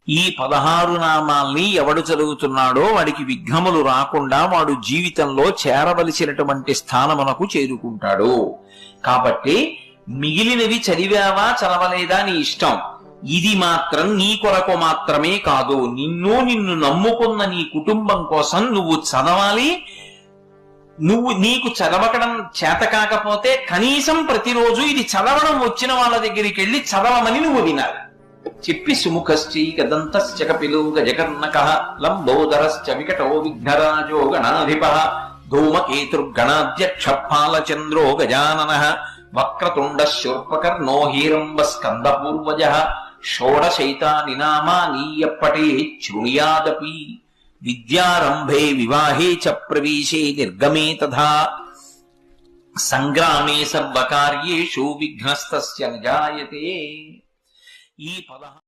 ఈ 16 నామాల్ని ఎవడు చదువుతున్నాడో వాడికి విఘ్నములు రాకుండా వాడు జీవితంలో చేరవలసినటువంటి స్థానమునకు చేరుకుంటాడు. కాబట్టి మిగిలినవి చదివావా చదవలేదా నీ ఇష్టం. ఇది మాత్రం నీ కొరకు మాత్రమే కాదు, నిన్ను నమ్ముకున్న నీ కుటుంబం కోసం నువ్వు చదవాలి. నీకు చదవడం చేత కాకపోతే కనీసం ప్రతిరోజు ఇది చదవడం వచ్చిన వాళ్ళ దగ్గరికి వెళ్ళి చదవమని నువ్వు వినాలి. చెప్పి సుముఖశ్చైకదంతశ్చ కపిలో గజకర్ణకః లంబోదరశ్చ వికటో విఘ్నరాజో గణాధిపః ధూమకేతుర్గణాధ్యక్ష ఫాలచంద్రో గజాననః వక్రతుండ శూర్పకర్ణో హీరంబ స్కందపూర్వజః షోడశైతాని నామాని యప్పఠేత్ శృణుయాదపి విద్యారంభే వివాహే చ ప్రవేశే నిర్గమే తథా సంగ్రామే సర్వకార్యేషు విఘ్నస్తస్య న జాయతే. ఈ 16